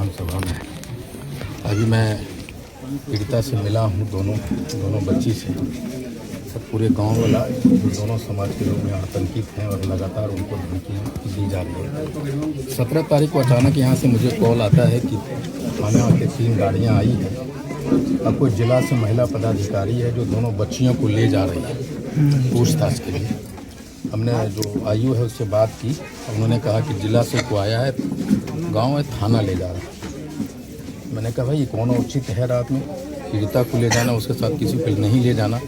विधानसभा में। अभी मैं पीड़िता से मिला हूँ, दोनों बच्ची से। सब पूरे गांव वाला दोनों समाज के लोग यहाँ आतंकित हैं और लगातार उनको धमकियाँ दी जा रही है। 17 तारीख को अचानक यहाँ से मुझे कॉल आता है कि थाने आके 3 गाड़ियाँ आई हैं। अब कोई जिला से महिला पदाधिकारी है जो दोनों बच्चियों को ले जा रही है पूछताछ के लिए। हमने जो आयु है उससे बात की, उन्होंने कहा कि जिला से को आया है, गांव है, थाना ले जा रहा है। मैंने कहा भाई ये कौन उचित है रात में पीड़िता को ले जाना, उसके साथ किसी को नहीं ले जाना।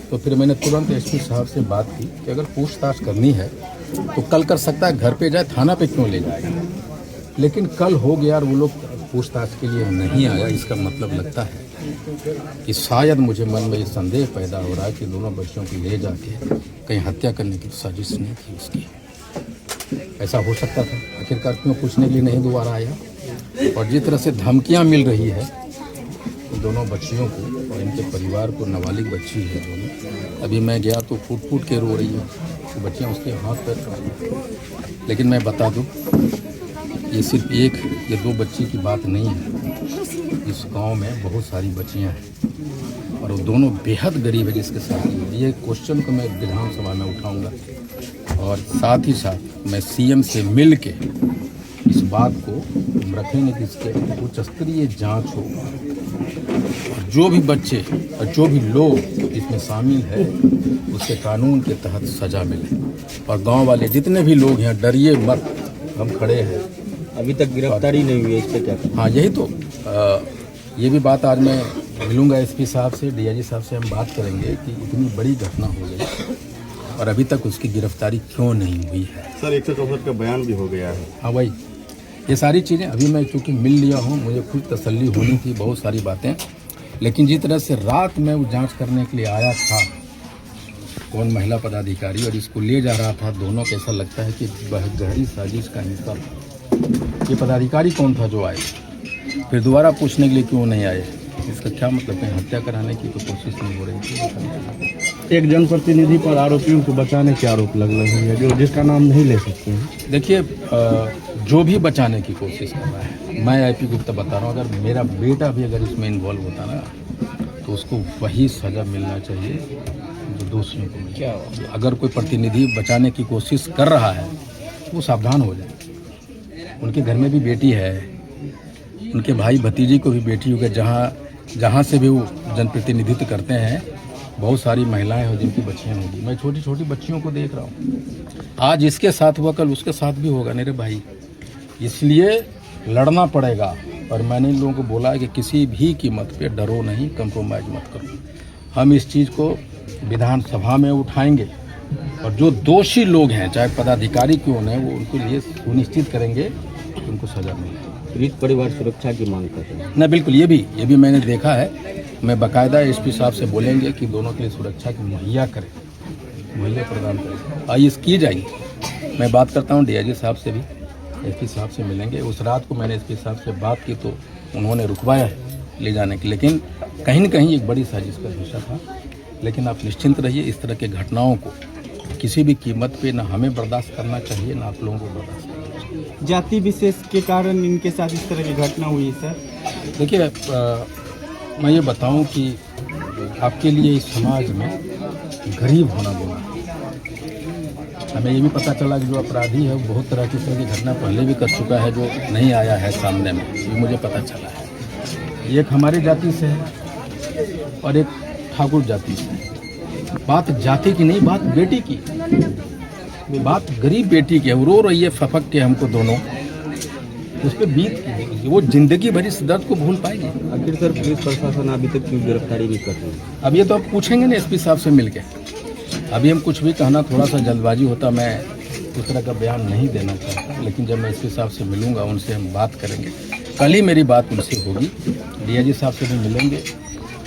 तो फिर मैंने तुरंत एसपी साहब से बात की कि अगर पूछताछ करनी है तो कल कर सकता है, घर पे जाए, थाना पे क्यों ले जाएगा। लेकिन कल हो गया और वो लोग पूछताछ के लिए नहीं आया। इसका मतलब लगता है कि शायद मुझे मन में ये संदेह पैदा हो रहा है कि दोनों बच्चियों को ले जाके कहीं हत्या करने की साजिश नहीं थी उसकी। ऐसा हो सकता था। आखिरकार क्यों पूछने के लिए नहीं दोबारा आया। और जिस तरह से धमकियां मिल रही है दोनों बच्चियों को और इनके परिवार को, नाबालिग बच्ची है दोनों। अभी मैं गया तो फूट फूट के रो रही है तो बच्चियाँ उसके हाथ पैर। लेकिन मैं बता दूं, ये सिर्फ एक या 2 बच्ची की बात नहीं है। इस गांव में बहुत सारी बच्चियां हैं और वो दोनों बेहद गरीब है जिसके साथ ये क्वेश्चन को मैं विधानसभा में उठाऊंगा। और साथ ही साथ मैं सीएम से मिल के इस बात को रखेंगे कि इसके उच्च स्तरीय जाँच हो और जो भी बच्चे और जो भी लोग इसमें शामिल है उसके कानून के तहत सज़ा मिले। और गांव वाले जितने भी लोग हैं डरिए मत, हम खड़े हैं। अभी तक गिरफ्तारी नहीं हुई है, इस पर क्या? हाँ यही तो ये भी बात आज मैं मिलूंगा एसपी साहब से, डीआईजी साहब से हम बात करेंगे कि इतनी बड़ी घटना हो गई और अभी तक उसकी गिरफ्तारी क्यों नहीं हुई है। सर 164 का बयान भी हो गया है। हाँ भाई, ये सारी चीज़ें अभी मैं चूँकि मिल लिया हूँ, मुझे खुद तसल्ली होनी थी बहुत सारी बातें। लेकिन जिस तरह से रात में वो जांच करने के लिए आया था कौन महिला पदाधिकारी और इसको ले जा रहा था, दोनों को ऐसा लगता है कि गहरी साजिश का हिस्सा। ये पदाधिकारी कौन था जो आए, फिर दोबारा पूछने के लिए क्यों नहीं आए, इसका क्या मतलब है। हत्या कराने की तो कोशिश नहीं हो रही थी। एक जनप्रतिनिधि पर आरोपियों को बचाने के आरोप लग रहे हैं जो जिसका नाम नहीं ले सकते हैं। देखिए जो भी बचाने की कोशिश कर रहा है, मैं आईपी गुप्ता बता रहा हूँ, अगर मेरा बेटा भी अगर इसमें इन्वॉल्व होता ना तो उसको वही सज़ा मिलना चाहिए जो दोषियों को मिले। अगर कोई प्रतिनिधि बचाने की कोशिश कर रहा है वो सावधान हो जाए। उनके घर में भी बेटी है, उनके भाई भतीजी को भी बेटी हो गई, जहाँ से भी वो जनप्रतिनिधित्व करते हैं बहुत सारी महिलाएं हो जिनकी बच्चियां होगी। मैं छोटी छोटी बच्चियों को देख रहा हूँ। आज इसके साथ हुआ कल उसके साथ भी होगा मेरे भाई, इसलिए लड़ना पड़ेगा। और मैंने इन लोगों को बोला है कि किसी भी कीमत पे डरो नहीं, कंप्रोमाइज़ मत करो। हम इस चीज़ को विधानसभा में उठाएंगे और जो दोषी लोग हैं चाहे पदाधिकारी क्यों न वो उनके लिए सुनिश्चित करेंगे कि उनको सज़ा मिले। पीड़ित परिवार सुरक्षा की मांग करते हैं ना, बिल्कुल ये भी मैंने देखा है। मैं बाकायदा एसपी साहब से बोलेंगे कि दोनों के लिए सुरक्षा की मुहैया प्रदान करें। आइए की जाएगी। मैं बात करता हूँ डीआईजी साहब से भी, एसपी साहब से मिलेंगे। उस रात को मैंने एसपी साहब से बात की तो उन्होंने रुकवाया है ले जाने की, लेकिन कहीं न कहीं एक बड़ी साजिश का हिस्सा था। लेकिन आप निश्चिंत रहिए, इस तरह के घटनाओं को किसी भी कीमत पे ना हमें बर्दाश्त करना चाहिए ना आप लोगों को बर्दाश्त करना चाहिए। जाति विशेष के कारण इनके साथ इस तरह की घटना हुई सर? देखिए मैं ये बताऊं कि आपके लिए इस समाज में गरीब होना बुरा है। हमें ये भी पता चला कि जो अपराधी है वो बहुत तरह की घटना पहले भी कर चुका है जो नहीं आया है सामने में, ये मुझे पता चला है। एक हमारी जाति से है और एक ठाकुर जाति से है। बात जाति की नहीं, बात बेटी की, बात गरीब बेटी की है। वो रो रही है फपक के हमको दोनों, उस पर बीत की वो जिंदगी भर इस दर्द को भूल पाएगी। आखिर सर पुलिस प्रशासन अभी तक क्यों गिरफ्तारी नहीं कर रही? अब ये तो आप पूछेंगे ना एसपी साहब से मिलके। अभी हम कुछ भी कहना थोड़ा सा जल्दबाजी होता, मैं उस तरह का बयान नहीं देना चाहता। लेकिन जब मैं एसपी साहब से मिलूंगा उनसे हम बात करेंगे। कल ही मेरी बात उनसे होगी, डीआईजी साहब से भी मिलेंगे।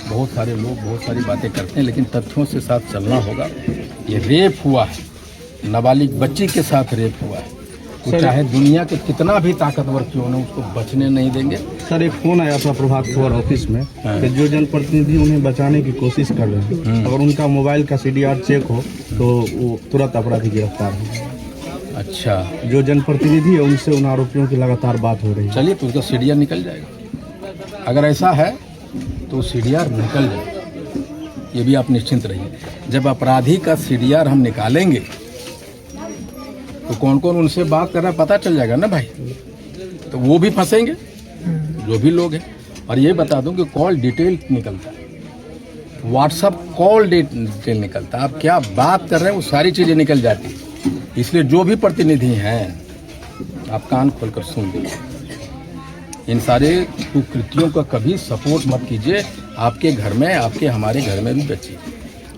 बहुत सारे लोग बहुत सारी बातें करते हैं लेकिन तथ्यों से साथ चलना होगा। ये रेप हुआ है, नाबालिग बच्ची के साथ रेप हुआ है, तो चाहे दुनिया के कितना भी ताकतवर क्यों ना उसको बचने नहीं देंगे। सर एक फोन आया था प्रभात खबर ऑफिस में कि जो जनप्रतिनिधि उन्हें बचाने की कोशिश कर रहे हैं, अगर उनका मोबाइल का CDR चेक हो तो वो तुरंत अपराधी गिरफ्तार हो। अच्छा, जो जनप्रतिनिधि है उनसे उन आरोपियों की लगातार बात हो रही है। चलिए तो उसका सीडीआर निकल जाएगा। अगर ऐसा है तो सीडीआर निकल जाएगा, ये भी आप निश्चिंत रहिए। जब अपराधी का सीडीआर हम निकालेंगे तो कौन कौन उनसे बात कर रहा है पता चल जाएगा ना भाई, तो वो भी फंसेंगे जो भी लोग हैं। और ये बता दूं कि कॉल डिटेल निकलता है, व्हाट्सअप कॉल डिटेल निकलता है, आप क्या बात कर रहे हैं वो सारी चीज़ें निकल जाती है। इसलिए जो भी प्रतिनिधि हैं आप कान खोलकर सुन लीजिए, इन सारे कुकृतियों का कभी सपोर्ट मत कीजिए। आपके घर में, आपके हमारे घर में भी बच्ची,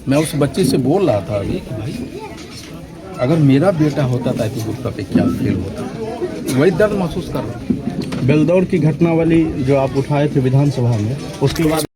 मैं उस बच्ची से बोल रहा था अभी कि भाई अगर मेरा बेटा होता था कि गुप्ता पे क्या फील होता, वही दर्द महसूस कर रहा हूँ। बेलदौर की घटना वाली जो आप उठाए थे विधानसभा में, उसके बाद